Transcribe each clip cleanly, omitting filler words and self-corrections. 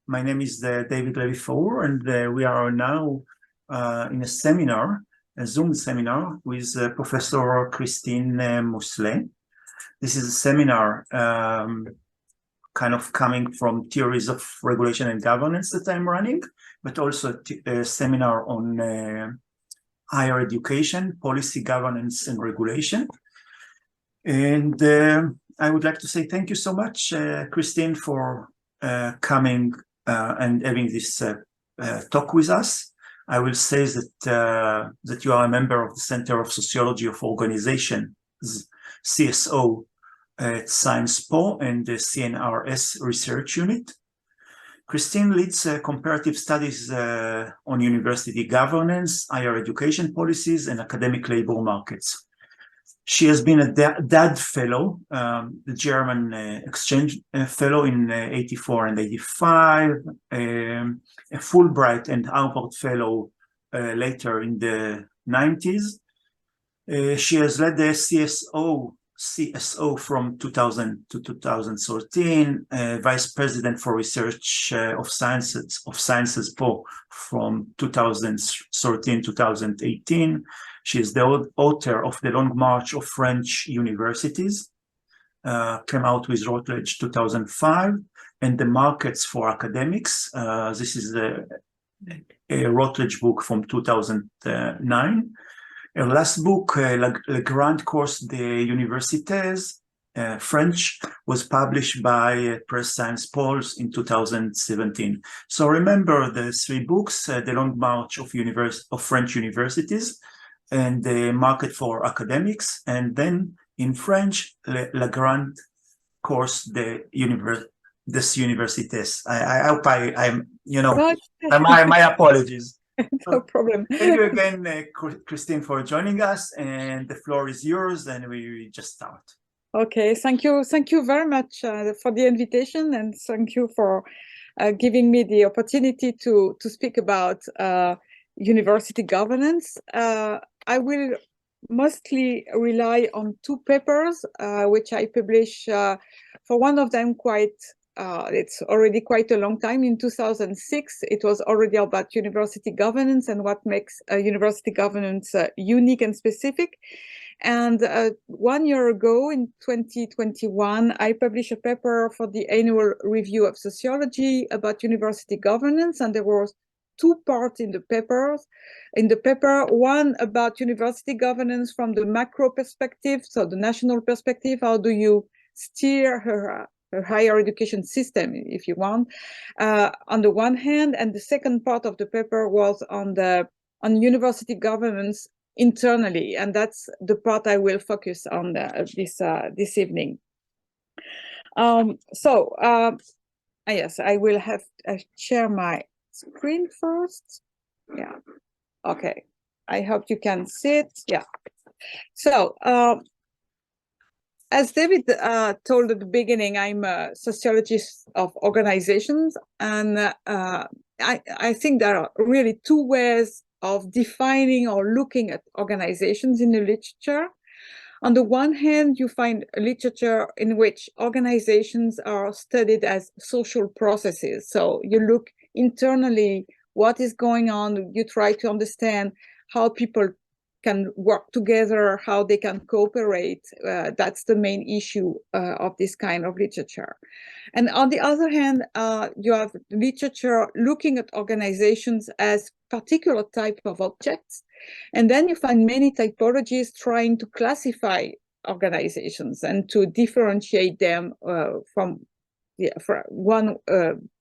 My name is David Levy-Four, and we are now in a seminar, a Zoom seminar with Professor Christine Musselin. This is a seminar kind of coming from theories of regulation and governance that I'm running, but also a seminar on higher education, policy, governance, and regulation. And I would like to say thank you so much, Christine, for coming and having this talk with us. I will say that that you are a member of the Center of Sociology of Organizations, CSO, at Sciences Po and the CNRS research unit. Christine leads comparative studies on university governance, higher education policies, and academic labor markets. She has been a DAAD fellow, the German exchange fellow in 84 and 85, a Fulbright and Harvard fellow later in the 90s. She has led the CSO from 2000 to 2013, Vice President for Research of Sciences Po from 2013 to 2018. She is the author of The Long March of French Universities, came out with Routledge 2005, and The Markets for Academics. This is a Routledge book from 2009. Her last book, Le Grande Course des Universités, French, was published by Press Sciences Po in 2017. So remember the three books, The Long March of French Universities, and The Market for Academics, and then in French, La Grande Course des Universités. I hope I'm, my apologies. No problem. Thank you again, Christine, for joining us, and the floor is yours, and we just start. Okay, thank you very much for the invitation, and thank you for giving me the opportunity to speak about university governance. I will mostly rely on two papers, which I published for one of them it's already quite a long time. In 2006, it was already about university governance and what makes university governance unique and specific. And 1 year ago, in 2021, I published a paper for the annual review of sociology about university governance, and there were two parts in the paper. One about university governance from the macro perspective, so the national perspective. How do you steer her higher education system, if you want, on the one hand, and the second part of the paper was on university governance internally, and that's the part I will focus on this evening. Yes, I will have share my screen first. Yeah. Okay. I hope you can see it. Yeah. So. As David told at the beginning, I'm a sociologist of organizations, and I think there are really two ways of defining or looking at organizations in the literature. On the one hand, you find a literature in which organizations are studied as social processes. So you look internally, what is going on, you try to understand how people can work together, how they can cooperate. That's the main issue of this kind of literature. And on the other hand, you have literature looking at organizations as particular type of objects. And then you find many typologies trying to classify organizations and to differentiate them from one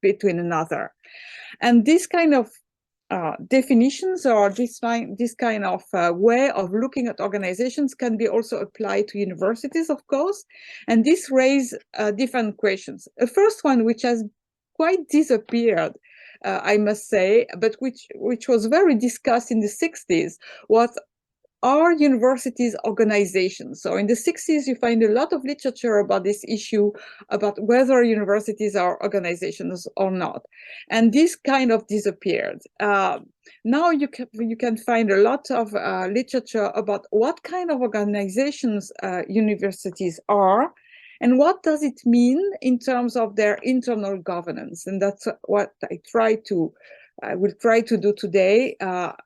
between another. And this kind of definitions or this kind of way of looking at organizations can be also applied to universities, of course, and this raises different questions. The first one, which has quite disappeared, I must say, but which was very discussed in the 60s, was are universities organizations? So in the 60s, you find a lot of literature about this issue, about whether universities are organizations or not. And this kind of disappeared. Now you can find a lot of literature about what kind of organizations universities are. And what does it mean in terms of their internal governance? And that's what I will try to do today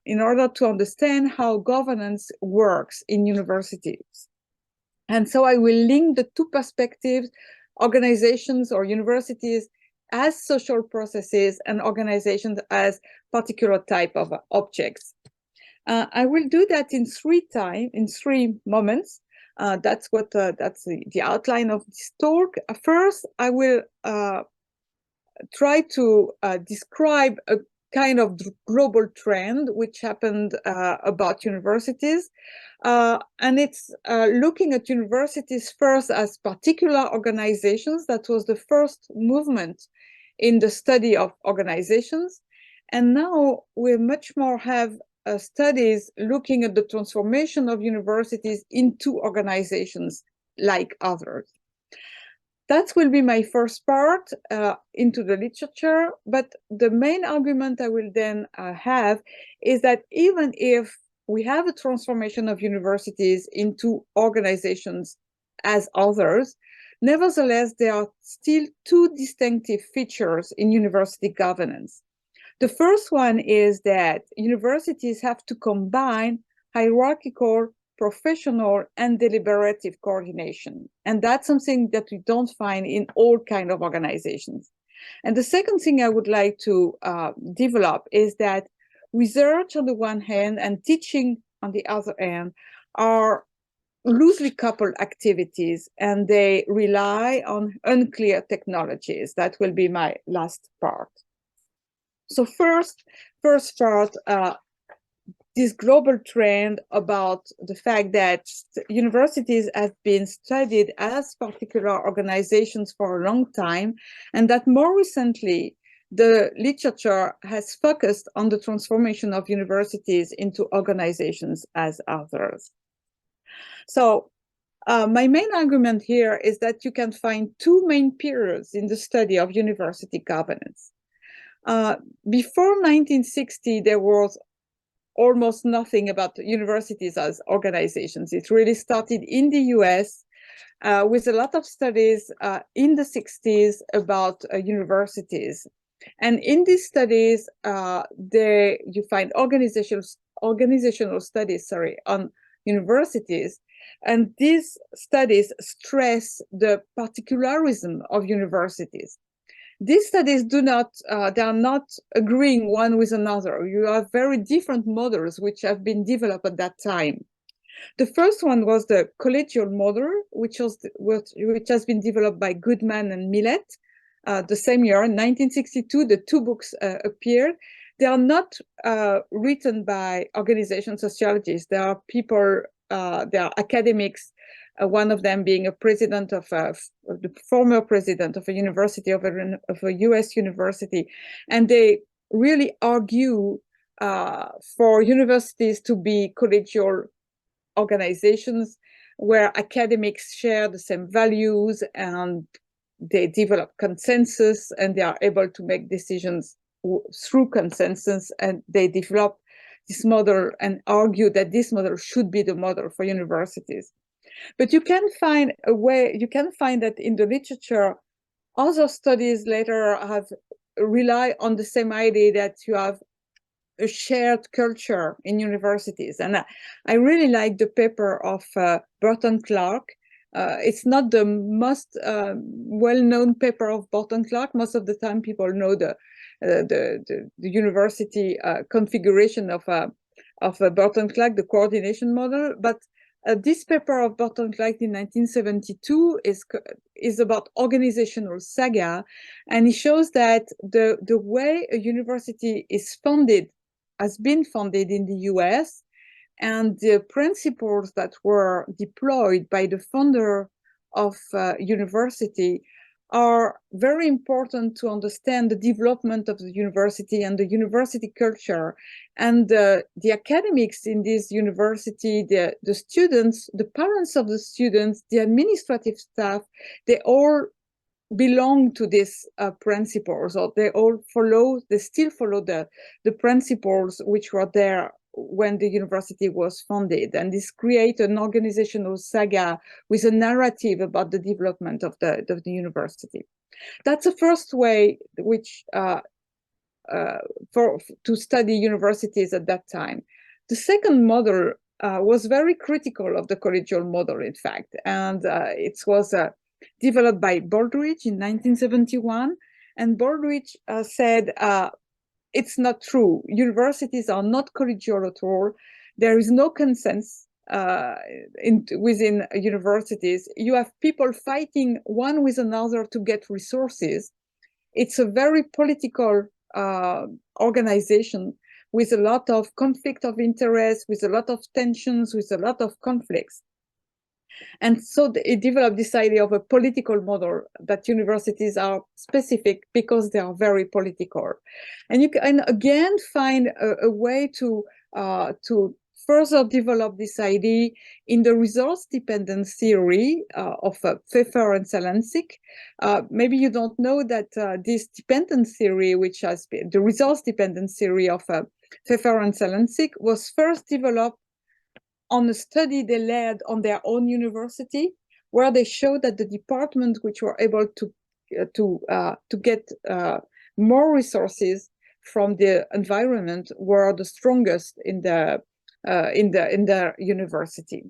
in order to understand how governance works in universities. And so I will link the two perspectives, organizations or universities as social processes and organizations as particular type of objects. I will do that in three moments. That's the outline of this talk. First, I will try to describe a kind of global trend which happened about universities. And it's looking at universities first as particular organizations. That was the first movement in the study of organizations. And now we much more have studies looking at the transformation of universities into organizations like others. That will be my first part into the literature, but the main argument I will then have is that even if we have a transformation of universities into organizations as others, nevertheless, there are still two distinctive features in university governance. The first one is that universities have to combine hierarchical, professional, and deliberative coordination. And that's something that we don't find in all kinds of organizations. And the second thing I would like to develop is that research on the one hand and teaching on the other hand are loosely coupled activities, and they rely on unclear technologies. That will be my last part. So first part, this global trend about the fact that universities have been studied as particular organizations for a long time, and that more recently, the literature has focused on the transformation of universities into organizations as others. So my main argument here is that you can find two main periods in the study of university governance. Before 1960, there was almost nothing about universities as organizations. It really started in the US with a lot of studies in the 60s about universities. And in these studies, you find organizational studies, on universities. And these studies stress the particularism of universities. These studies they are not agreeing one with another. You have very different models which have been developed at that time. The first one was the collegial model, which has been developed by Goodman and Millett the same year, in 1962. The two books appeared. They are not written by organization sociologists. They are people, they are academics, one of them being a president of the former president of a university, of a US university. And they really argue for universities to be collegial organizations where academics share the same values and they develop consensus and they are able to make decisions through consensus, and they develop this model and argue that this model should be the model for universities. But you can find that in the literature, other studies later have rely on the same idea that you have a shared culture in universities. And I really like the paper of Burton Clark. It's not the most well-known paper of Burton Clark. Most of the time people know the university configuration of Burton Clark, the coordination model. But this paper of Burton Clark in 1972 is about organizational saga, and it shows that the way a university is funded, has been funded in the US, and the principles that were deployed by the founder of university are very important to understand the development of the university and the university culture. And the academics in this university, the students, the parents of the students, the administrative staff, they all belong to these principles, or they still follow the principles which were there when the university was founded, and this creates an organizational saga with a narrative about the development of the university. That's the first way which to study universities at that time. The second model was very critical of the collegial model, in fact, and it was developed by Routledge in 1971. And Routledge said, it's not true. Universities are not collegial at all. There is no consensus within universities. You have people fighting one with another to get resources. It's a very political organization with a lot of conflict of interest, with a lot of tensions, with a lot of conflicts. And so it developed this idea of a political model, that universities are specific because they are very political. And you can again find a way to further develop this idea in the results-dependent theory of Pfeffer and Salancik. Maybe you don't know that this dependent theory, which has been the results-dependent theory of Pfeffer and Salancik, was first developed on a study they led on their own university, where they showed that the departments which were able to get more resources from the environment were the strongest in the university.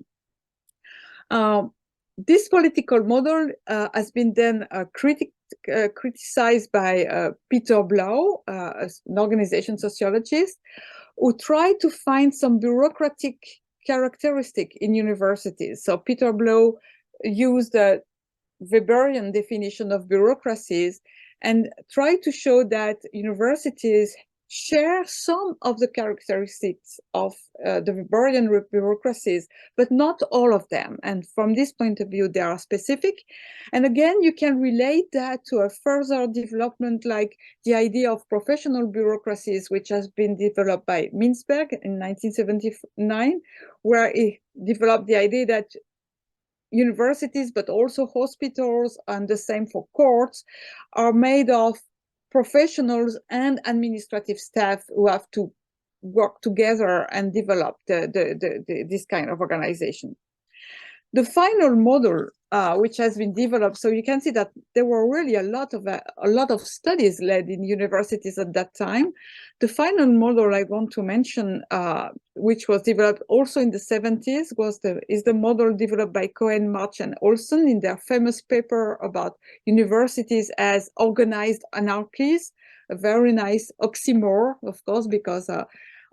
This political model has been then criticized by Peter Blau, an organization sociologist, who tried to find some bureaucratic characteristic in universities. So Peter Blau used the Weberian definition of bureaucracies and tried to show that universities share some of the characteristics of the Weberian bureaucracies, but not all of them. And from this point of view, they are specific. And again, you can relate that to a further development like the idea of professional bureaucracies, which has been developed by Mintzberg in 1979, where he developed the idea that universities, but also hospitals, and the same for courts, are made of professionals and administrative staff who have to work together and develop this kind of organization. The final model, which has been developed, so you can see that there were really a lot of studies led in universities at that time. The final model I want to mention, which was developed also in the 70s, is the model developed by Cohen, March, and Olson in their famous paper about universities as organized anarchies. A very nice oxymoron, of course, because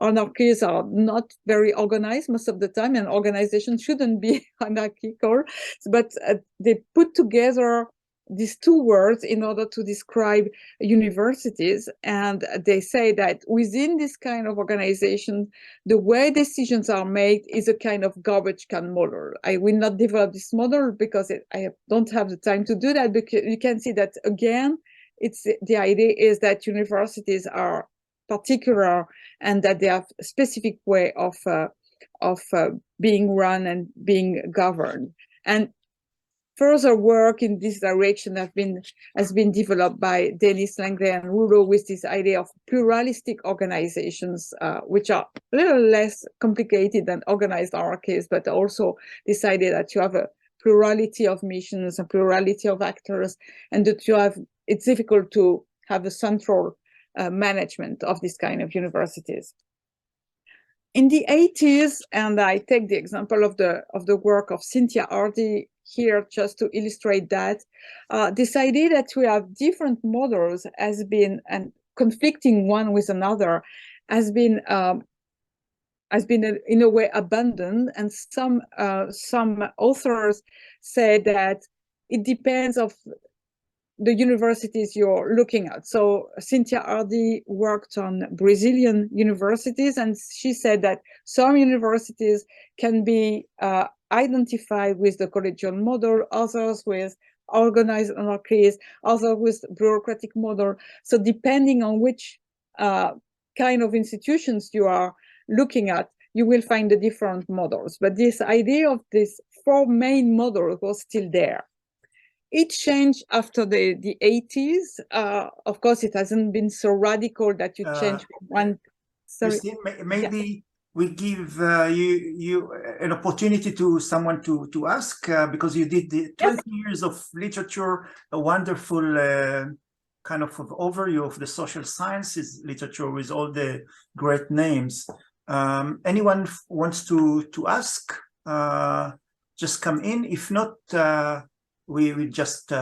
anarchies are not very organized most of the time, and organizations shouldn't be anarchical. But they put together these two words in order to describe universities. And they say that within this kind of organization, the way decisions are made is a kind of garbage can model. I will not develop this model because I don't have the time to do that, because you can see that again, the idea is that universities are particular and that they have a specific way of being run and being governed. And further work in this direction has been developed by Dennis Langley and Rulo with this idea of pluralistic organizations, which are a little less complicated than organized hierarchies, but also this idea that you have a plurality of missions, a plurality of actors, and that it's difficult to have a central management of this kind of universities. In the 80s, and I take the example of the work of Cynthia Hardy here just to illustrate that, this idea that we have different models has been, and conflicting one with another, has been in a way abandoned. And some authors say that it depends of the universities you're looking at. So Cynthia Hardy worked on Brazilian universities, and she said that some universities can be identified with the collegial model, others with organized anarchies, others with bureaucratic model. So depending on which kind of institutions you are looking at, you will find the different models. But this idea of these four main models was still there. It changed after the 80s. Of course, it hasn't been so radical that you change from one. Sorry. Christine, maybe we give you an opportunity to someone to ask, because you did the 20 years of literature, a wonderful kind of overview of the social sciences literature with all the great names. Anyone wants to ask, just come in. If not, we will just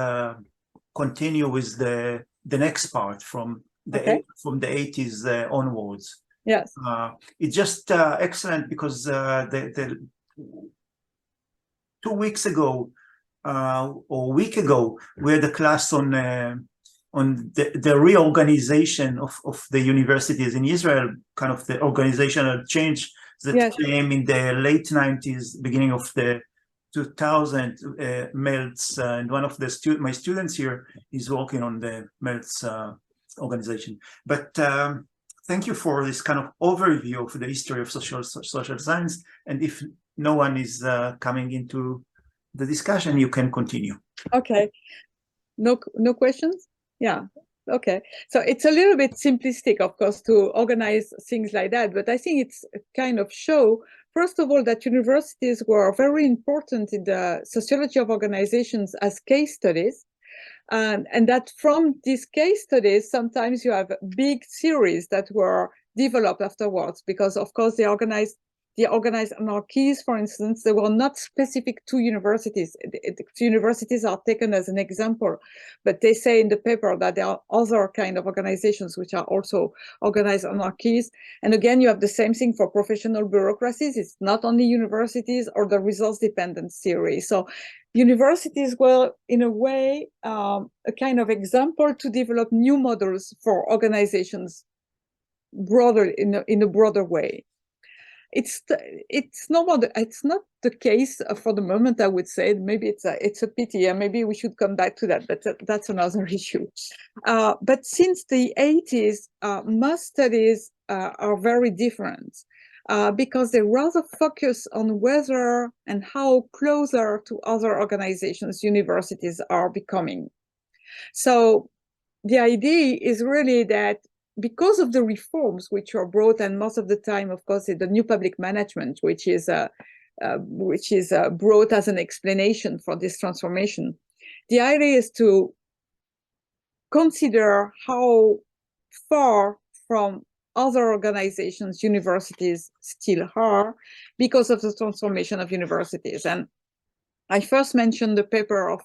continue with the next part from the 80s onwards. Yes. It's just excellent because 2 weeks ago or a week ago, we had a class on the reorganization of the universities in Israel, kind of the organizational change that came in the late 90s, beginning of the 2000 MELTS, and one of the my students here is working on the MELTS organization. But thank you for this kind of overview of the history of social science. And if no one is coming into the discussion, you can continue. Okay. No questions? Yeah. Okay. So it's a little bit simplistic, of course, to organize things like that. But I think it's a kind of show, first of all, that universities were very important in the sociology of organizations as case studies. And that from these case studies, sometimes you have big series that were developed afterwards, because of course the organized anarchies, for instance, they were not specific to universities. Universities are taken as an example, but they say in the paper that there are other kind of organizations which are also organized anarchies. And again, you have the same thing for professional bureaucracies. It's not only universities or the results-dependent theory. So universities were, in a way, a kind of example to develop new models for organizations broader in a broader way. It's not the case for the moment, I would say. Maybe it's a pity, and maybe we should come back to that, but that's another issue. But since the 80s, most studies are very different, because they rather focus on whether and how closer to other organizations universities are becoming. So the idea is really that because of the reforms which are brought, and most of the time, of course, the new public management, which is brought as an explanation for this transformation, the idea is to consider how far from other organizations universities still are because of the transformation of universities. And I first mentioned the paper of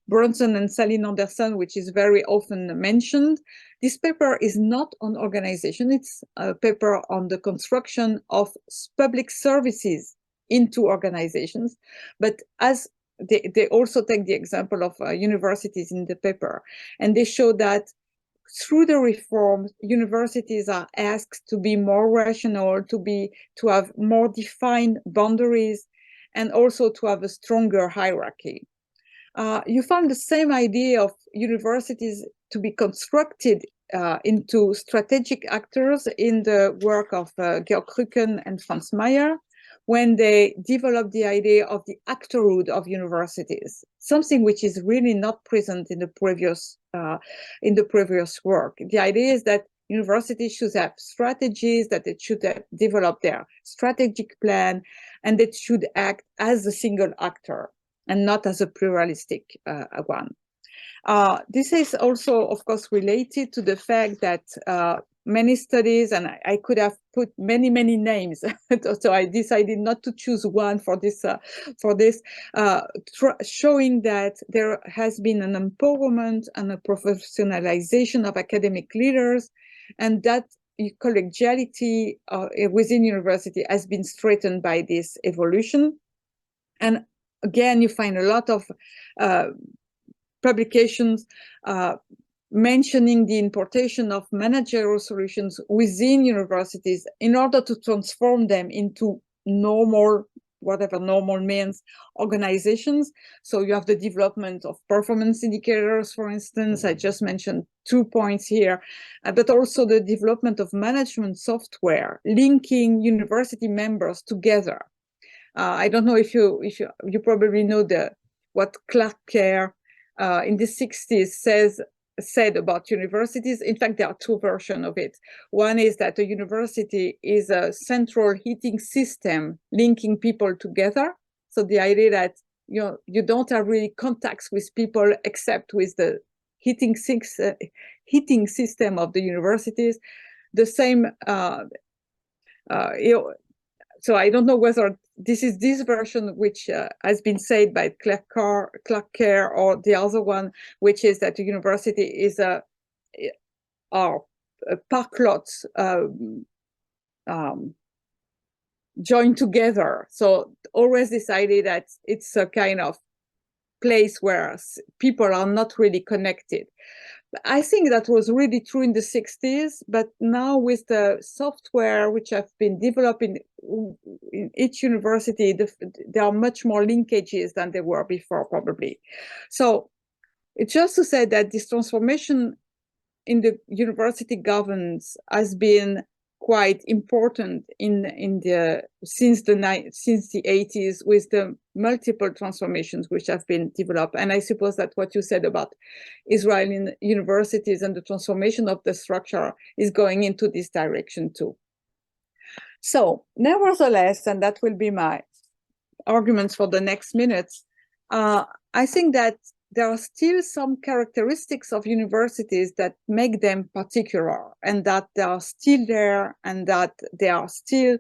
Brunson and Saline Anderson, which is very often mentioned. This paper is not on organization. It's a paper on the construction of public services into organizations. But as they also take the example of universities in the paper, and they show that through the reform, universities are asked to be more rational, to have more defined boundaries, and also to have a stronger hierarchy. You found the same idea of universities to be constructed into strategic actors in the work of Georg Rücken and Franz Mayer, when they developed the idea of the actorhood of universities, something which is really not present in the previous work. The idea is that universities should have strategies, that it should have developed their strategic plan, and it should act as a single actor and not as a pluralistic one. This is also, of course, related to the fact that many studies, and I could have put many names, so I decided not to choose one for this, showing that there has been an empowerment and a professionalization of academic leaders, and that collegiality within university has been strengthened by this evolution. And again, you find a lot of publications mentioning the importation of managerial solutions within universities in order to transform them into normal, whatever normal means, organizations. So you have the development of performance indicators, for instance. I just mentioned 2 points here, but also the development of management software, linking university members together. I don't know if you probably know what Clark Kerr in the 60s says said about universities. In fact, there are two versions of it. One is that a university is a central heating system linking people together. So the idea that you don't have really contacts with people except with the heating system of the universities. The same. So I don't know whether this is this version which has been said by Clark Kerr, or the other one, which is that the university is park lots joined together. So always this idea that it's a kind of place where people are not really connected. I think that was really true in the 60s, but now with the software which have been developed in each university, there are much more linkages than there were before, probably. So it's just to say that this transformation in the university governance has been quite important since the 80s, with the multiple transformations which have been developed. And I suppose that what you said about Israeli universities and the transformation of the structure is going into this direction too. So nevertheless, and that will be my arguments for the next minutes, I think that there are still some characteristics of universities that make them particular, and that they are still there, and that they are still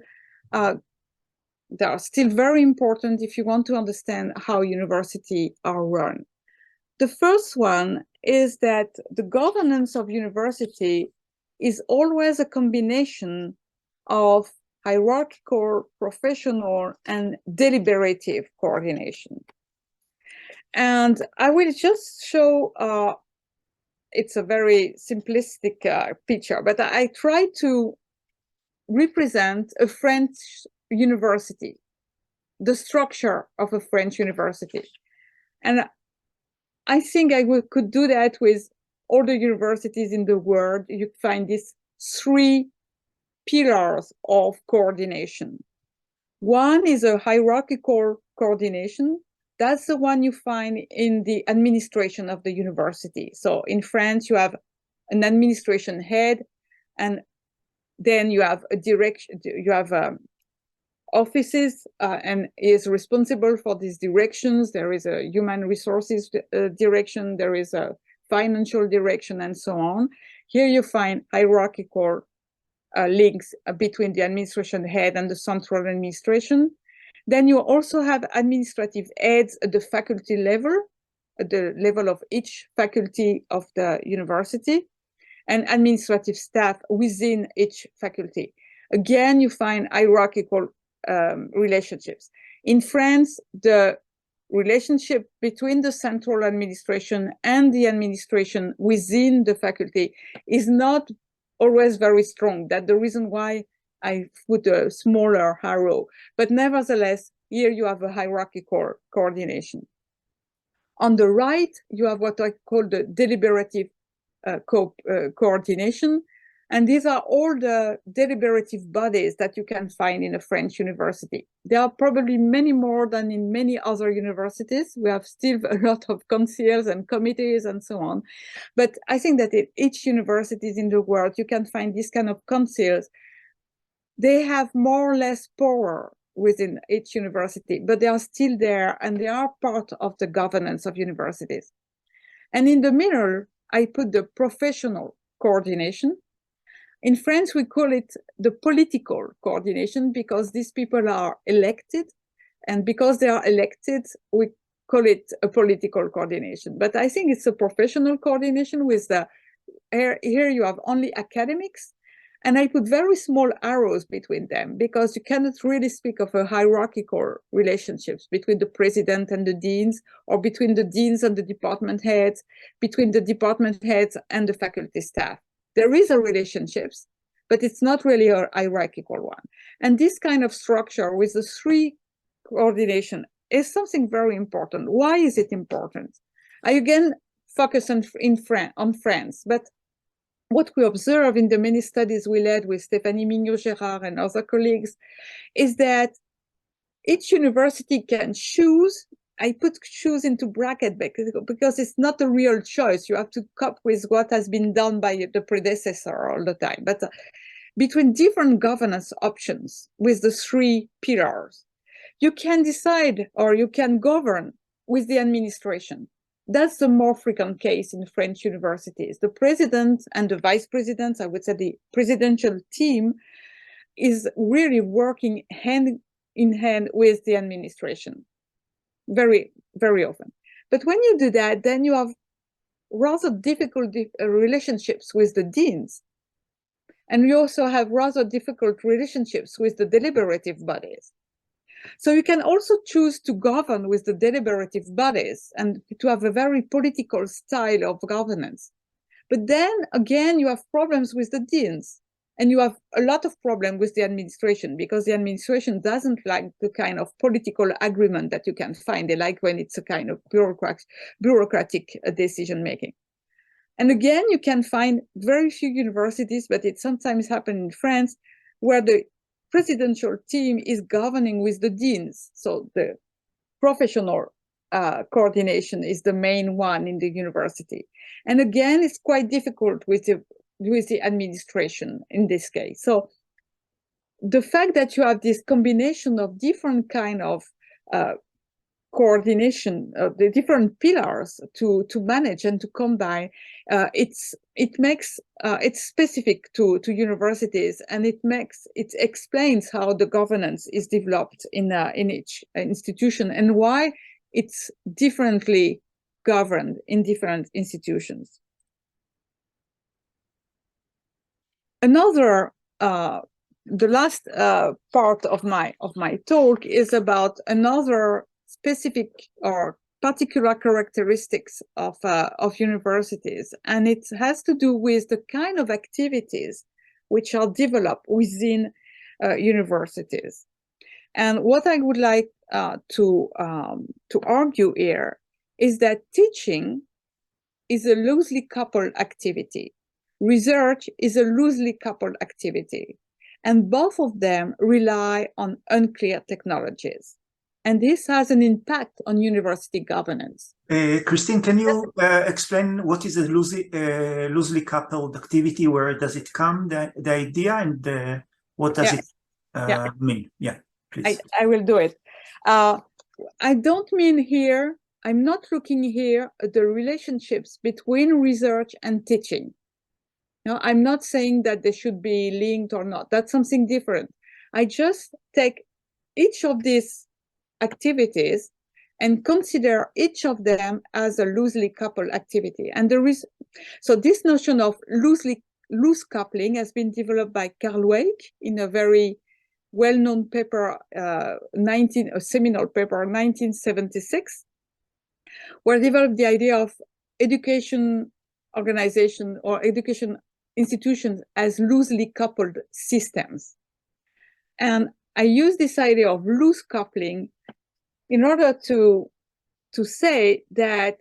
very important if you want to understand how universities are run. The first one is that the governance of university is always a combination of hierarchical, professional, and deliberative coordination. And I will just show, it's a very simplistic picture, but I try to represent a French university, the structure of a French university. And I think could do that with all the universities in the world. You find these three pillars of coordination. One is a hierarchical coordination. That's the one you find in the administration of the university. So in France, you have an administration head, and then you have a direction, you have offices, and is responsible for these directions. There is a human resources direction, there is a financial direction, and so on. Here you find hierarchical links between the administration head and the central administration. Then you also have administrative heads at the faculty level, at the level of each faculty of the university, and administrative staff within each faculty. Again, you find hierarchical relationships. In France, the relationship between the central administration and the administration within the faculty is not always very strong. That's the reason why I put a smaller arrow, but nevertheless, here you have a hierarchical coordination. On the right, you have what I call the deliberative coordination, and these are all the deliberative bodies that you can find in a French university. There are probably many more than in many other universities. We have still a lot of councils and committees and so on, but I think that in each university in the world, you can find this kind of councils. They have more or less power within each university, but they are still there, and they are part of the governance of universities. And in the middle, I put the professional coordination. In France, we call it the political coordination, because these people are elected, and because they are elected, we call it a political coordination. But I think it's a professional coordination with here you have only academics, and I put very small arrows between them, because you cannot really speak of a hierarchical relationships between the president and the deans, or between the deans and the department heads, between the department heads and the faculty staff. There is a relationships, but it's not really a hierarchical one. And this kind of structure with the three coordination is something very important. Why is it important? I again focus on France, but what we observe in the many studies we led with Stéphanie Mignot-Gérard and other colleagues is that each university can choose I put choose into bracket because it's not a real choice. You have to cope with what has been done by the predecessor all the time. But between different governance options with the three pillars, you can decide or you can govern with the administration. That's the more frequent case in French universities. The president and the vice presidents, I would say the presidential team, is really working hand in hand with the administration. Very, very often. But when you do that, then you have rather difficult relationships with the deans. And you also have rather difficult relationships with the deliberative bodies. So you can also choose to govern with the deliberative bodies and to have a very political style of governance. But then again, you have problems with the deans. And you have a lot of problem with the administration because the administration doesn't like the kind of political agreement that you can find. They like when it's a kind of bureaucratic decision-making. And again, you can find very few universities, but it sometimes happens in France, where the presidential team is governing with the deans. So the professional coordination is the main one in the university. And again, it's quite difficult with the administration in this case. So the fact that you have this combination of different kind of coordination, the different pillars to manage and to combine, it makes it's specific to universities, and it explains how the governance is developed in each institution and why it's differently governed in different institutions. Another, the last part of my talk is about another specific or particular characteristics of universities, and it has to do with the kind of activities which are developed within universities. And what I would like to argue here is that teaching is a loosely coupled activity. Research is a loosely coupled activity, and both of them rely on unclear technologies. And this has an impact on university governance. Christine, can you explain what is a loosely coupled activity? Where does it come, the idea, and what does it mean? Yeah, please. I will do it. I don't mean here, I'm not looking here at the relationships between research and teaching. No, I'm not saying that they should be linked or not. That's something different. I just take each of these activities and consider each of them as a loosely coupled activity. And so this notion of loose coupling has been developed by Carl Weick in a very well-known paper, a seminal paper, 1976, where he developed the idea of education organization or education institutions as loosely coupled systems. And I use this idea of loose coupling in order to say that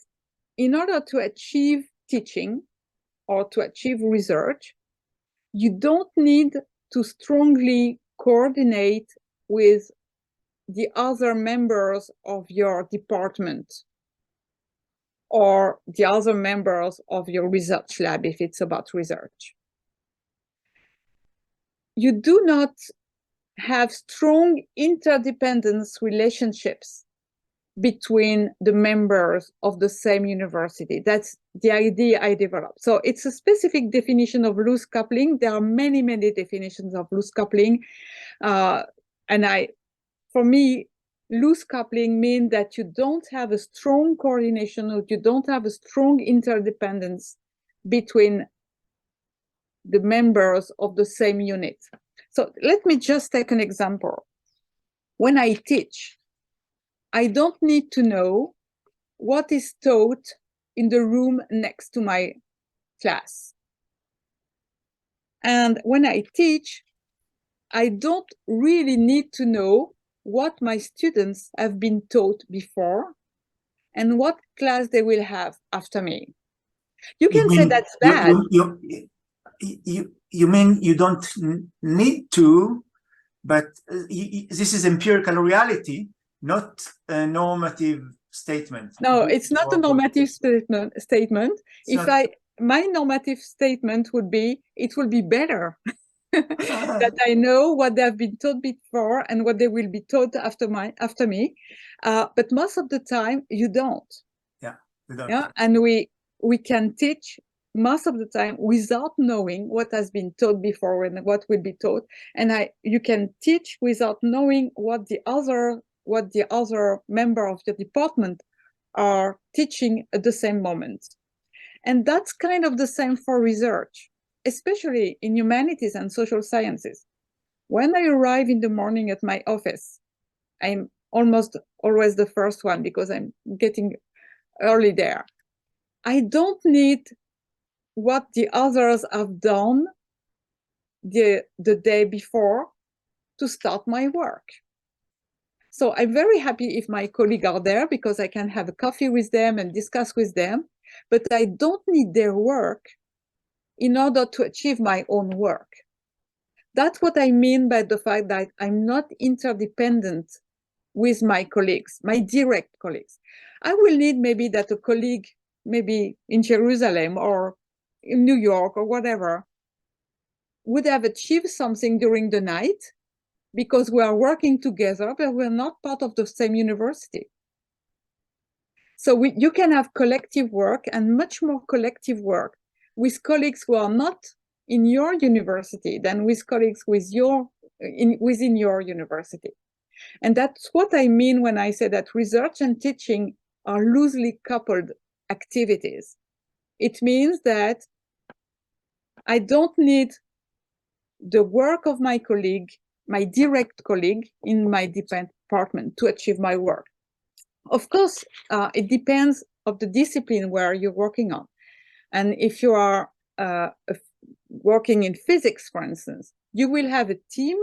in order to achieve teaching or to achieve research, you don't need to strongly coordinate with the other members of your department or the other members of your research lab if it's about research. You do not have strong interdependence relationships between the members of the same university. That's the idea I developed. So it's a specific definition of loose coupling. There are many, many definitions of loose coupling. For me, loose coupling means that you don't have a strong coordination or you don't have a strong interdependence between the members of the same unit. So let me just take an example. When I teach, I don't need to know what is taught in the room next to my class. And when I teach, I don't really need to know what my students have been taught before and what class they will have after me. You can say that's bad. You mean you don't need to, but this is empirical reality, not a normative statement. No, it's not a normative statement. My normative statement would be, it will be better that I know what they've been taught before and what they will be taught after me. But most of the time you don't. Yeah, we don't. Yeah, and we can teach most of the time without knowing what has been taught before and what will be taught. And you can teach without knowing what the other member of your department are teaching at the same moment. And that's kind of the same for research, especially in humanities and social sciences. When I arrive in the morning at my office, I'm almost always the first one because I'm getting early there. I don't need what the others have done the day before to start my work. So I'm very happy if my colleagues are there because I can have a coffee with them and discuss with them, but I don't need their work in order to achieve my own work. That's what I mean by the fact that I'm not interdependent with my colleagues, my direct colleagues. I will need maybe that a colleague, maybe in Jerusalem or in New York or whatever, would have achieved something during the night because we are working together, but we're not part of the same university. So you can have collective work and much more collective work with colleagues who are not in your university than with colleagues within your university. And that's what I mean when I say that research and teaching are loosely coupled activities. It means that I don't need the work of my colleague, my direct colleague in my department to achieve my work. Of course, it depends on the discipline where you're working on. And if you are working in physics, for instance, you will have a team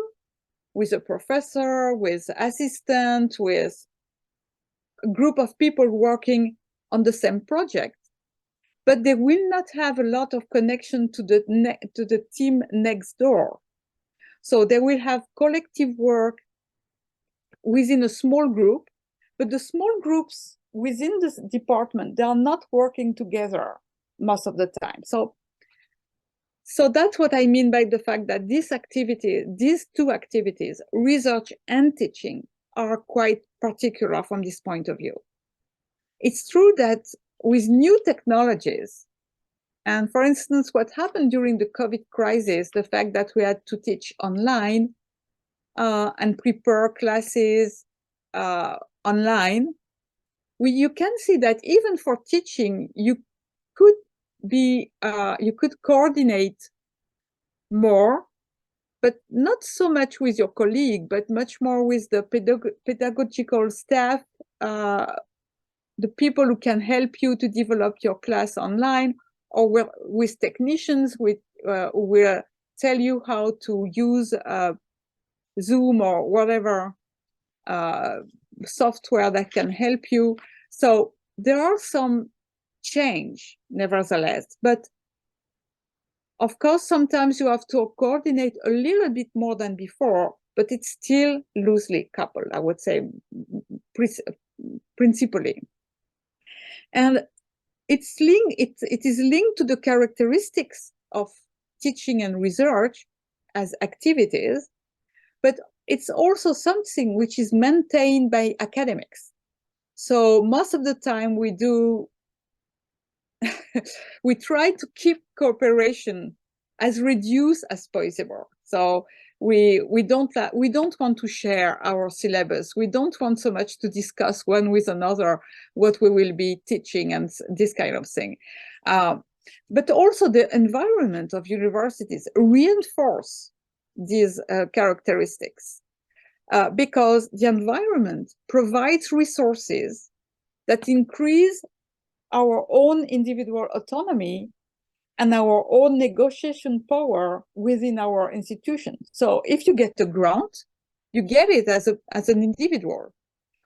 with a professor, with assistant, with a group of people working on the same project, but they will not have a lot of connection to the team next door. So they will have collective work within a small group, but the small groups within this department, they are not working together most of the time. So that's what I mean by the fact that these two activities, research and teaching, are quite particular from this point of view. It's true that with new technologies, and for instance, what happened during the COVID crisis, the fact that we had to teach online and prepare classes online, you can see that even for teaching, you could coordinate more, but not so much with your colleague, but much more with the pedagogical staff, the people who can help you to develop your class online, or with technicians who will tell you how to use Zoom or whatever software that can help you. So there are some change, nevertheless, but of course, sometimes you have to coordinate a little bit more than before, but it's still loosely coupled, I would say, principally. And it is linked to the characteristics of teaching and research as activities, but it's also something which is maintained by academics. So most of the time we try to keep cooperation as reduced as possible. So we don't want to share our syllabus. We don't want so much to discuss one with another what we will be teaching and this kind of thing. But also the environment of universities reinforce these characteristics because the environment provides resources that increase our own individual autonomy and our own negotiation power within our institution. So if you get a grant, you get it as an individual,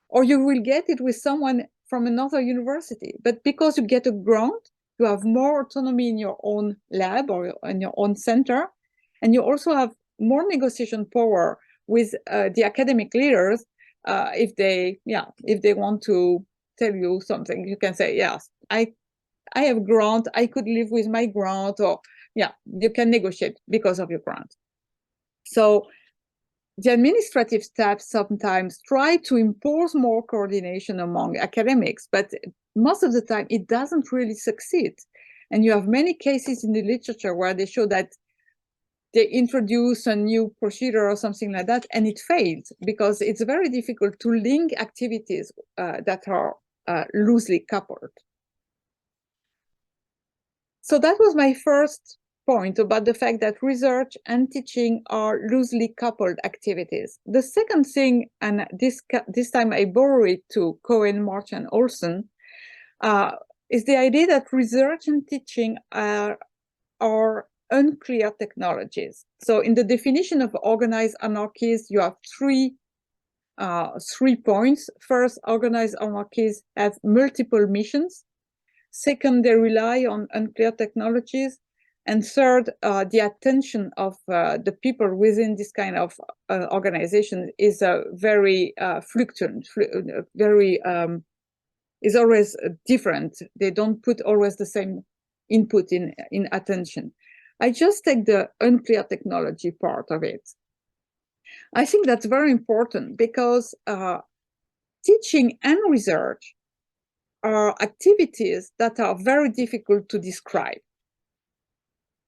or you will get it with someone from another university. But because you get a grant, you have more autonomy in your own lab or in your own center, and you also have more negotiation power with the academic leaders if they want to tell you something, you can say, yes, I have a grant, I could live with my grant, or yeah, you can negotiate because of your grant. So the administrative staff sometimes try to impose more coordination among academics, but most of the time it doesn't really succeed. And you have many cases in the literature where they show that they introduce a new procedure or something like that, and it fails because it's very difficult to link activities that are loosely coupled. So that was my first point about the fact that research and teaching are loosely coupled activities. The second thing, and this time I borrow it to Cohen, March, and Olson, is the idea that research and teaching are unclear technologies. So in the definition of organized anarchies, you have three points. First, organized anarchies have multiple missions. Second, they rely on unclear technologies. And third, the attention of the people within this kind of organization is very fluctuant, is always different. They don't put always the same input in attention. I just take the unclear technology part of it. I think that's very important because teaching and research are activities that are very difficult to describe.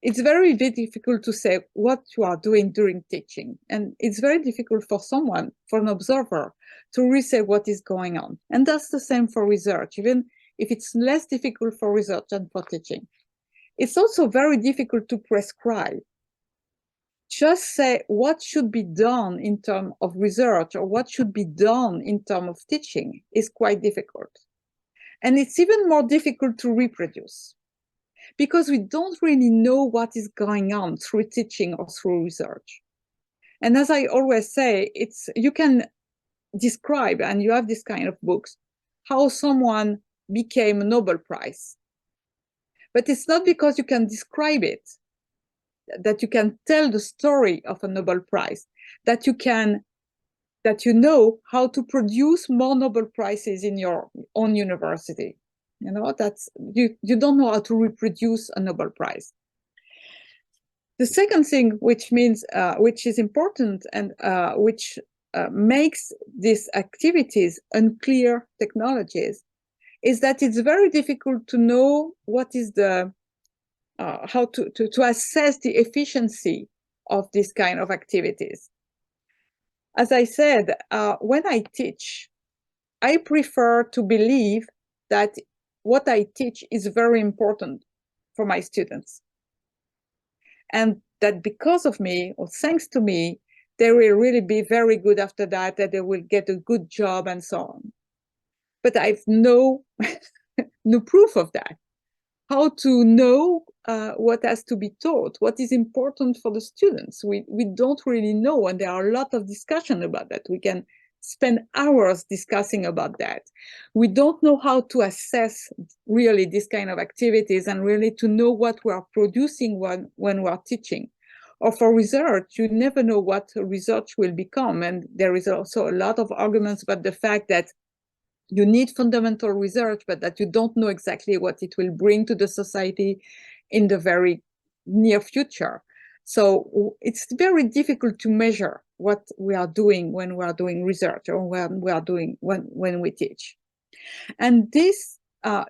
It's very difficult to say what you are doing during teaching. And it's very difficult for someone, for an observer, to really say what is going on. And that's the same for research, even if it's less difficult for research than for teaching. It's also very difficult to prescribe. Just say what should be done in terms of research or what should be done in terms of teaching is quite difficult. And it's even more difficult to reproduce because we don't really know what is going on through teaching or through research. And as I always say, you can describe, and you have this kind of books, how someone became a Nobel Prize. But it's not because you can describe it that you can tell the story of a Nobel Prize, that you know how to produce more Nobel Prizes in your own university. You know, you don't know how to reproduce a Nobel Prize. The second thing, which is important and which makes these activities unclear technologies, is that it's very difficult to know what is the how to assess the efficiency of this kind of activities. As I said, when I teach, I prefer to believe that what I teach is very important for my students. And that because of me, or thanks to me, they will really be very good after that they will get a good job and so on. But I've no proof of that. How to know what has to be taught, what is important for the students. We don't really know, and there are a lot of discussion about that. We can spend hours discussing about that. We don't know how to assess really this kind of activities and really to know what we are producing when we are teaching. Or for research, you never know what research will become. And there is also a lot of arguments about the fact that you need fundamental research, but that you don't know exactly what it will bring to the society in the very near future. So it's very difficult to measure what we are doing when we are doing research or when we teach. And this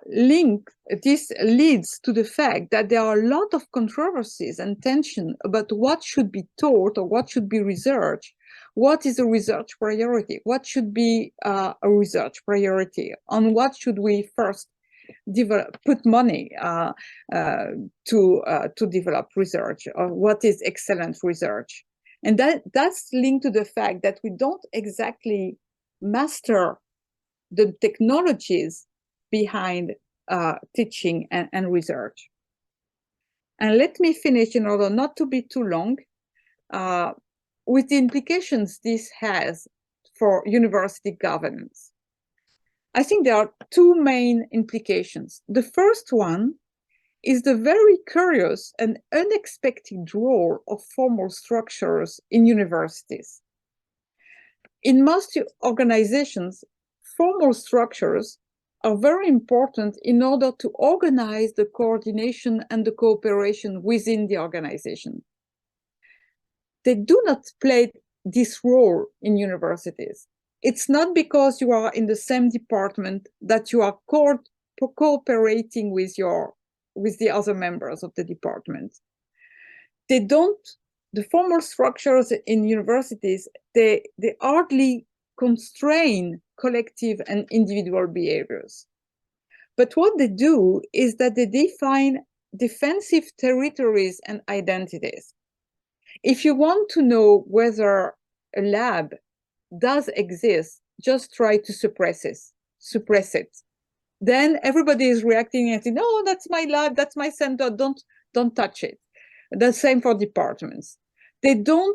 leads to the fact that there are a lot of controversies and tension about what should be taught or what should be researched. What is a research priority? What should be a research priority? On what should we first put money to develop research? Or what is excellent research? And that's linked to the fact that we don't exactly master the technologies behind teaching and research. And let me finish in order not to be too long. With the implications this has for university governance. I think there are two main implications. The first one is the very curious and unexpected role of formal structures in universities. In most organizations, formal structures are very important in order to organize the coordination and the cooperation within the organization. They do not play this role in universities. It's not because you are in the same department that you are cooperating with the other members of the department. They don't, the formal structures in universities, they hardly constrain collective and individual behaviors. But what they do is that they define defensive territories and identities. If you want to know whether a lab does exist, just try to suppress it. Then everybody is reacting and saying, no, that's my lab, that's my center, don't touch it. The same for departments. They do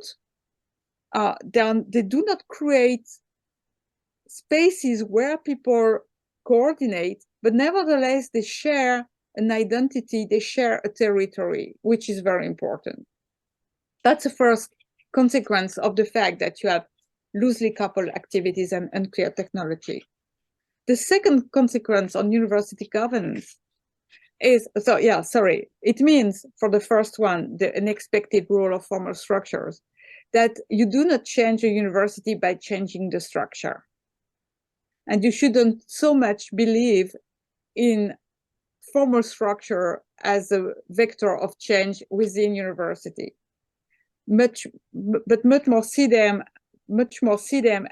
not create spaces where people coordinate, but nevertheless they share an identity, they share a territory, which is very important. That's the first consequence of the fact that you have loosely coupled activities and unclear technology. The second consequence on university governance is, it means for the first one, the unexpected role of formal structures, that you do not change a university by changing the structure. And you shouldn't so much believe in formal structure as a vector of change within university. Much more see them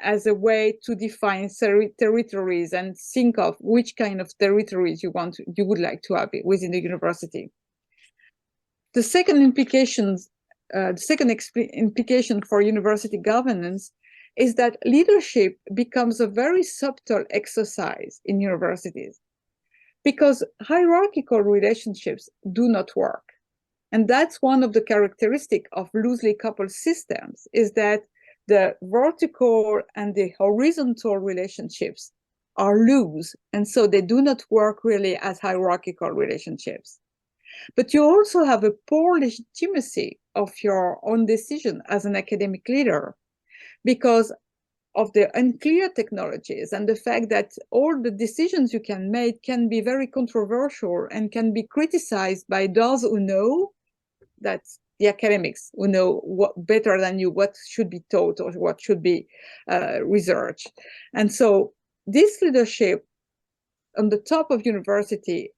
as a way to define territories and think of which kind of territories you would like to have within the university. The second implication for university governance is that leadership becomes a very subtle exercise in universities, because hierarchical relationships do not work. And that's one of the characteristics of loosely coupled systems, is that the vertical and the horizontal relationships are loose, and so they do not work really as hierarchical relationships. But you also have a poor legitimacy of your own decision as an academic leader because of the unclear technologies and the fact that all the decisions you can make can be very controversial and can be criticized by those who know, that's the academics, who know what better than you what should be taught or what should be researched. And so this leadership on the top of university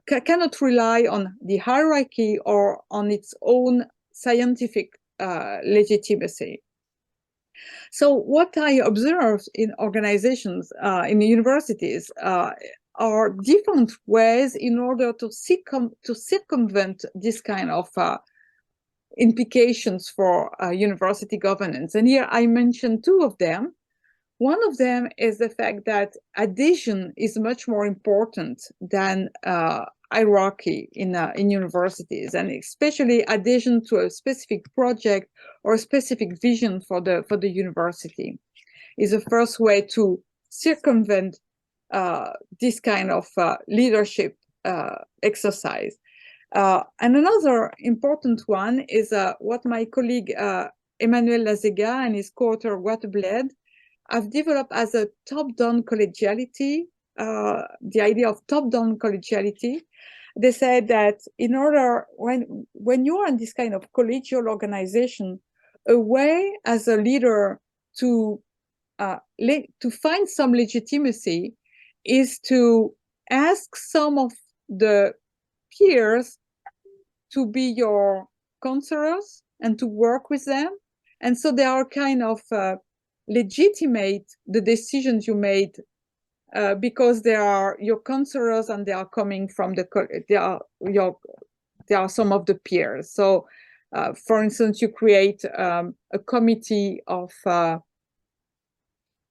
cannot rely on the hierarchy or on its own scientific legitimacy. So what I observe in organizations, in the universities, are different ways in order to circumvent this kind of implications for university governance. And here I mentioned two of them. One of them is the fact that adhesion is much more important than hierarchy in universities, and especially adhesion to a specific project or a specific vision for the university is the first way to circumvent this kind of leadership exercise. And another important one is what my colleague Emmanuel Lazega and his co-author Routledge have developed as a top-down collegiality, the idea of top-down collegiality. They said that in order, when you are in this kind of collegial organization, a way as a leader to find some legitimacy is to ask some of the peers to be your counselors and to work with them. And so they are kind of legitimate the decisions you made because they are your counselors and they are coming from they are some of the peers. So for instance, you create a committee of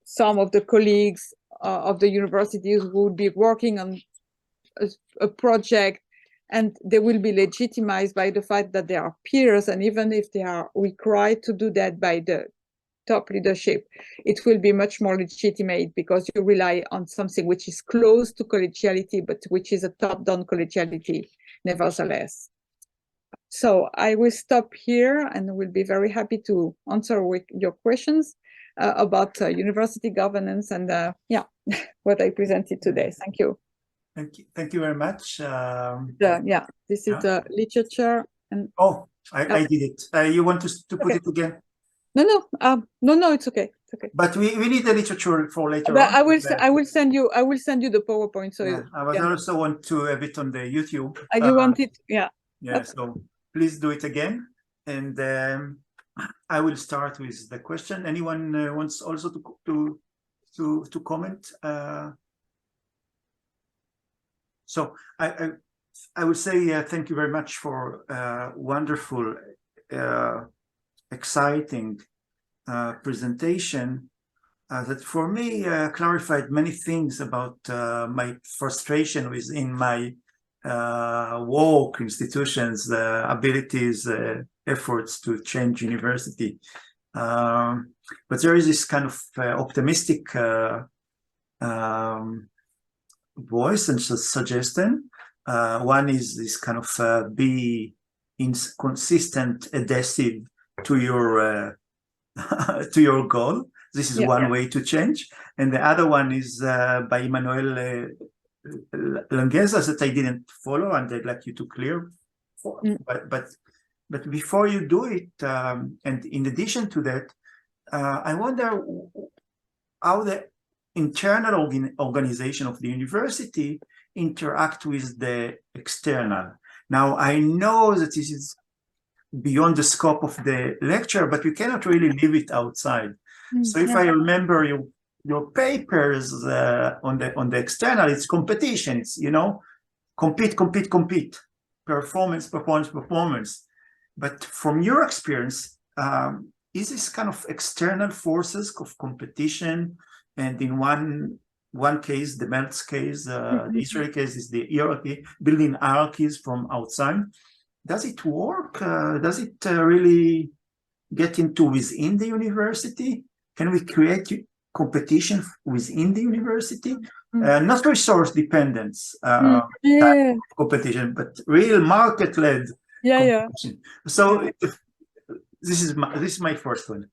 some of the colleagues of the universities who will be working on a project, and they will be legitimized by the fact that they are peers. And even if they are required to do that by the top leadership, it will be much more legitimate because you rely on something which is close to collegiality, but which is a top-down collegiality nevertheless. So I will stop here and will be very happy to answer with your questions. about university governance and yeah, what I presented today. Thank you. Thank you very much. Yeah, this is the literature. And oh, I did it. You want to put it again? No, it's okay. It's okay. But we need the literature for later but on. I will send you the PowerPoint. So yeah, I would also want to have it on the YouTube. You want it? Yeah. Yeah. Okay. So please do it again, and I will start with the question. Anyone wants also to comment? So I would say thank you very much for wonderful, exciting presentation that for me clarified many things about my frustration within my work, institutions, abilities, efforts to change university. But there is this kind of optimistic voice and suggestion. One is this kind of be consistent, adhesive to your to your goal. This is one way to change. And the other one is by Emmanuel Languesa that I didn't follow, and I'd like you to clear. But before you do it, and in addition to that, I wonder how the internal organization of the university interact with the external. Now, I know that this is beyond the scope of the lecture, but we cannot really leave it outside. So if I remember your papers on the external, it's competition. It's, you know, compete, performance. But from your experience, is this kind of external forces of competition? And in one case, the Meltz case, the Israeli case is the hierarchy, building hierarchies from outside. Does it work? Does it really get into within the university? Can we create competition within the university? Not resource dependence competition, but real market-led competition. So this is my first one.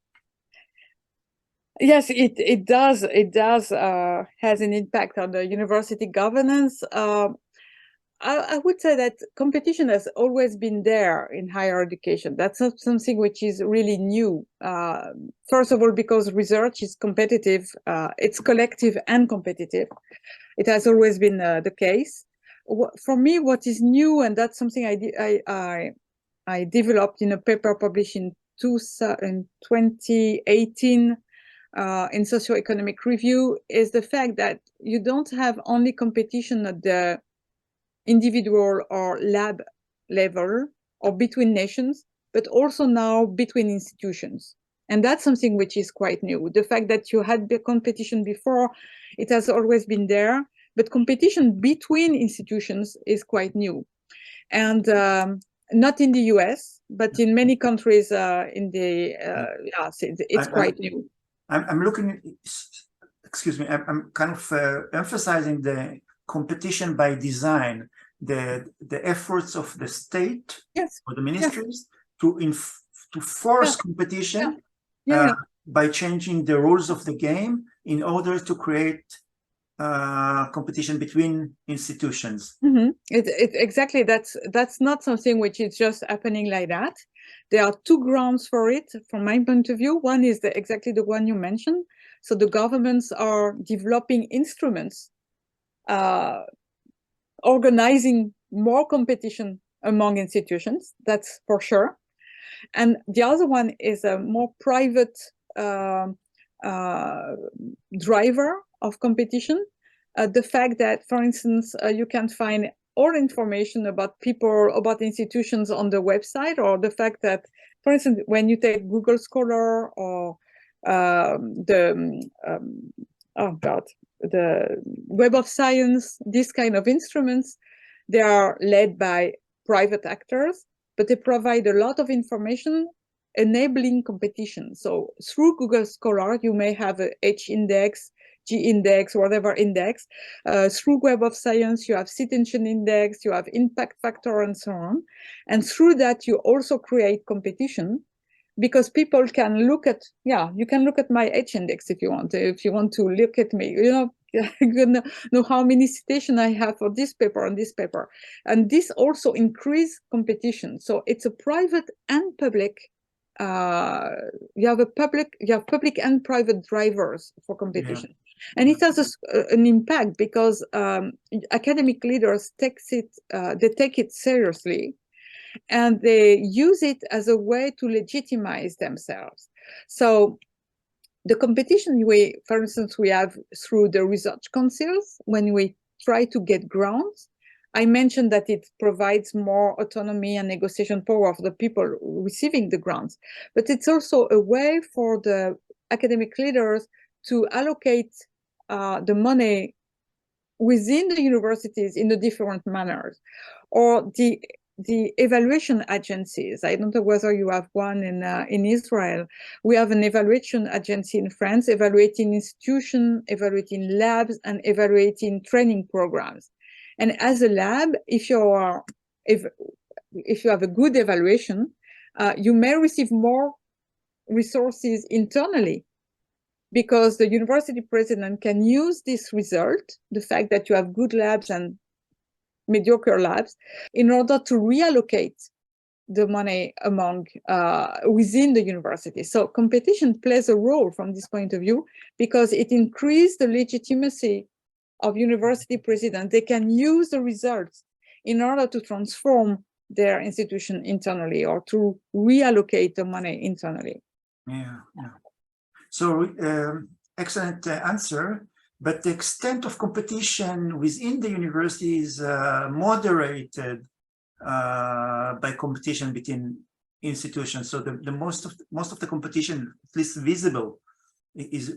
Yes, it does. It does has an impact on the university governance. I would say that competition has always been there in higher education. That's not something which is really new. First of all, because research is competitive, it's collective and competitive. It has always been the case. For me, what is new, and that's something I developed in a paper published in 2018 in Socioeconomic Review, is the fact that you don't have only competition at the individual or lab level or between nations, but also now between institutions. And that's something which is quite new. The fact that you had the competition before, it has always been there, but competition between institutions is quite new. And not in the US, but in many countries it's quite new. I'm looking, excuse me, I'm kind of emphasizing the competition by design, the efforts of the state or the ministries to force competition by changing the rules of the game in order to create competition between institutions. Exactly. That's not something which is just happening like that. There are two grounds for it, from my point of view. One is exactly the one you mentioned. So the governments are developing instruments, organizing more competition among institutions. That's for sure. And the other one is a more private driver of competition. The fact that, for instance, you can find all information about people, about institutions on the website, or the fact that, for instance, when you take Google Scholar or the Web of Science, these kind of instruments, they are led by private actors, but they provide a lot of information enabling competition. So through Google Scholar, you may have a H-index, G-index, whatever index. Through Web of Science, you have citation index, you have impact factor, and so on. And through that, you also create competition. because people can look at, you can look at my H-index if you want to look at me, you can know how many citations I have for this paper and this paper. And this also increase competition. So it's a private and public, you have public and private drivers for competition. And it has an impact because academic leaders take it seriously, and they use it as a way to legitimize themselves. So the competition for instance, we have through the research councils when we try to get grants. I mentioned that it provides more autonomy and negotiation power for the people receiving the grants, but it's also a way for the academic leaders to allocate the money within the universities in a different manners. Or the evaluation agencies. I don't know whether you have one in Israel. We have an evaluation agency in France, evaluating institutions, evaluating labs, and evaluating training programs. And as a lab, if you have a good evaluation, you may receive more resources internally, because the university president can use this result, the fact that you have good labs and mediocre labs, in order to reallocate the money among within the university. So competition plays a role from this point of view, because it increases the legitimacy of university presidents. They can use the results in order to transform their institution internally, or to reallocate the money internally. Yeah. So excellent answer. But the extent of competition within the university is moderated by competition between institutions. So the most of the competition, at least visible, is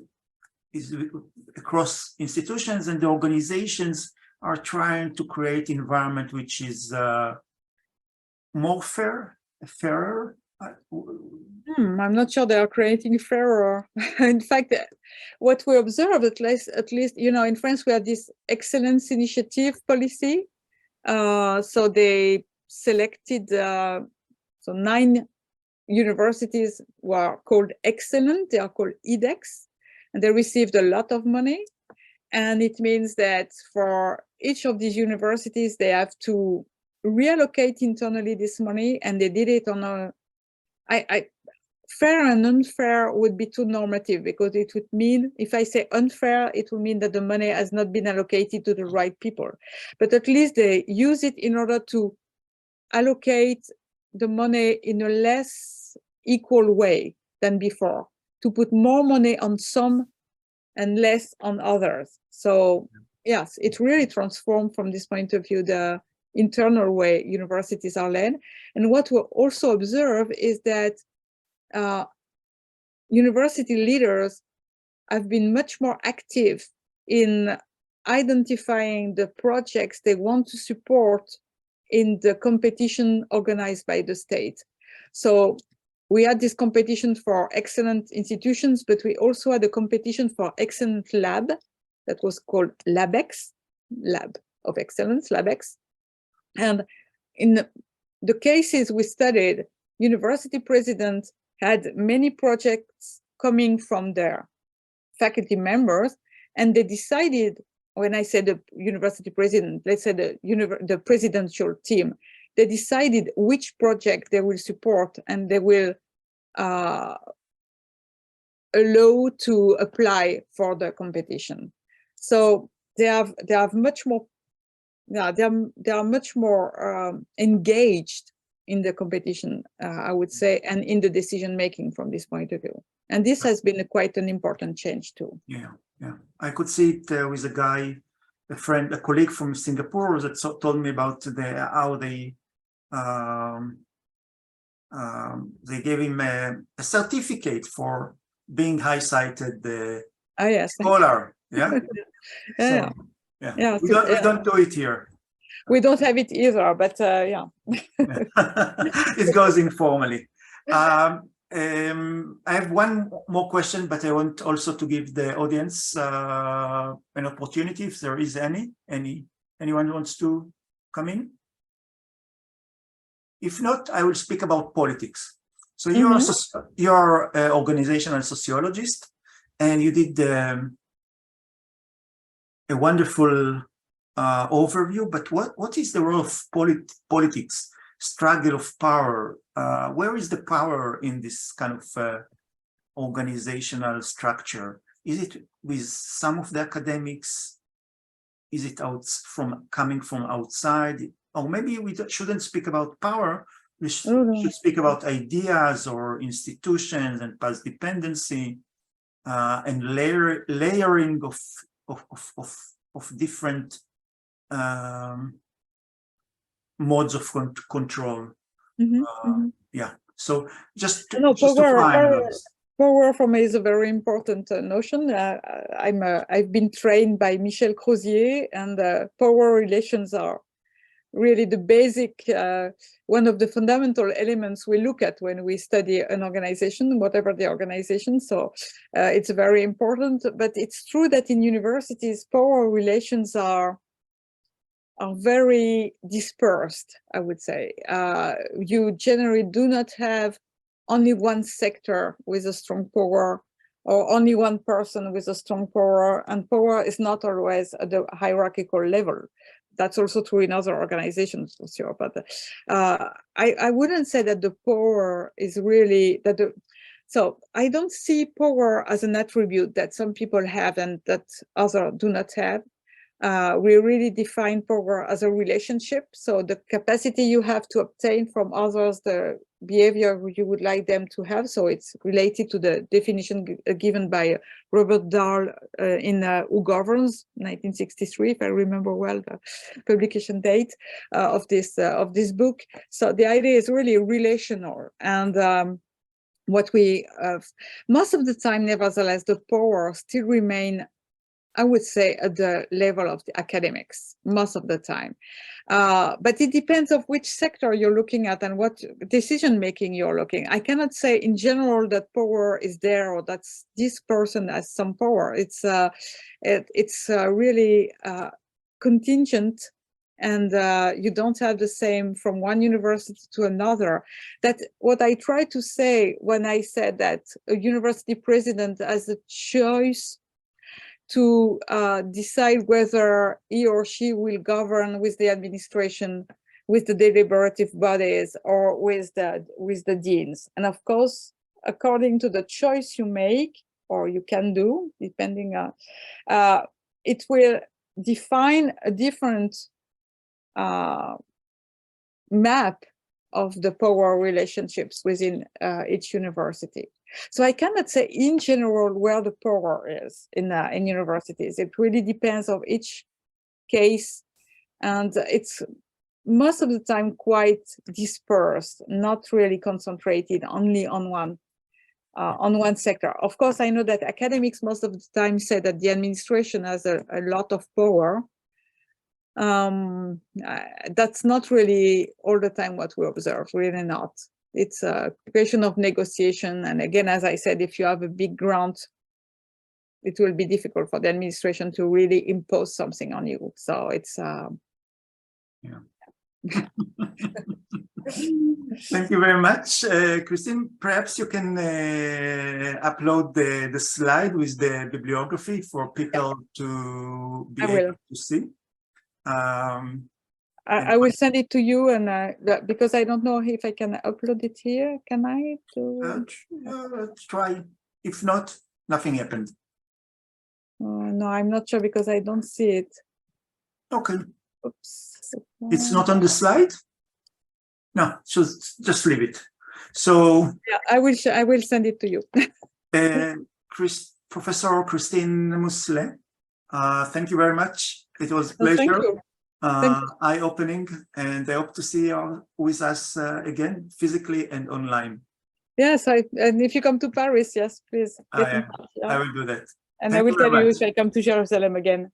across institutions, and the organizations are trying to create environment which is more fairer. I'm not sure they are creating fairer. In fact, what we observe, at least, in France, we have this excellence initiative policy. So they selected 9 universities were called excellent. They are called IDEX, and they received a lot of money. And it means that for each of these universities, they have to reallocate internally this money, and they did it on a fair and unfair would be too normative, because it would mean, if I say unfair, it will mean that the money has not been allocated to the right people. But at least they use it in order to allocate the money in a less equal way than before, to put more money on some and less on others. So yes, it really transformed from this point of view the internal way universities are led. And what we also observe is that university leaders have been much more active in identifying the projects they want to support in the competition organized by the state. So we had this competition for excellent institutions, but we also had a competition for excellent lab that was called LabX, Lab of Excellence, LabX. And in the cases we studied, university presidents had many projects coming from their faculty members, and they decided, when I said the university president, let's say the presidential team, they decided which project they will support, and they will allow to apply for the competition. So they have much more. Yeah, they are much more engaged in the competition, I would say, and in the decision making from this point of view. And this has been quite an important change too. Yeah. I could see it with a guy, a colleague from Singapore that told me about how they gave him a certificate for being high-cited scholar. Yeah. Yeah. So, yeah. We don't do it here. We don't have it either, but yeah. It goes informally. I have one more question, but I want also to give the audience an opportunity, if there is anyone wants to come in. If not, I will speak about politics. So you're an organizational sociologist, and you did a wonderful overview. But what is the role of politics, struggle of power? Where is the power in this kind of organizational structure? Is it with some of the academics? Is it coming from outside? Or maybe we shouldn't speak about power. We should speak about ideas or institutions and past dependency and layering of different modes of control. Yeah. So just to find those. Power for me is a very important notion. I've been trained by Michel Crozier, and power relations are really the basic, one of the fundamental elements we look at when we study an organization, whatever the organization. So it's very important. But it's true that in universities, power relations are very dispersed, I would say. You generally do not have only one sector with a strong power, or only one person with a strong power, and power is not always at the hierarchical level. That's also true in other organizations for sure. But I wouldn't say that the power is really that. So I don't see power as an attribute that some people have and that others do not have. We really define power as a relationship. So the capacity you have to obtain from others, the behavior you would like them to have. So it's related to the definition given by Robert Dahl in Who Governs, 1963, if I remember well the publication date of this book. So the idea is really relational, and what we most of the time, nevertheless, the power still remain, I would say, at the level of the academics most of the time. But it depends of which sector you're looking at and what decision-making you're looking. I cannot say in general that power is there or that this person has some power. It's really contingent, and you don't have the same from one university to another. That what I try to say when I said that a university president has a choice to decide whether he or she will govern with the administration, with the deliberative bodies, or with the deans. And of course, according to the choice you make or you can do, depending on, it will define a different map of the power relationships within each university. So I cannot say in general where the power is in universities. It really depends on each case, and it's most of the time quite dispersed, not really concentrated only on one sector. Of course, I know that academics most of the time say that the administration has a lot of power. That's not really all the time what we observe, really not. It's a question of negotiation. And again, as I said, if you have a big grant, it will be difficult for the administration to really impose something on you. So it's... Yeah. Thank you very much, Christine. Perhaps you can upload the slide with the bibliography for people to be able to see. I will send it to you, and because I don't know if I can upload it here. Can I? Try. If not, nothing happened. No, I'm not sure because I don't see it. Okay. Oops. It's not on the slide? No, just leave it. So yeah, I will send it to you. Professor Christine Musselin, thank you very much. It was a pleasure. Thank you. Eye-opening, and I hope to see you with us again, physically and online. Yes, and if you come to Paris, yes, please. I will do that. And I will tell you if I come to Jerusalem again.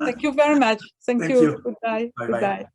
Thank you very much. Thank you. Goodbye. Bye-bye. Goodbye.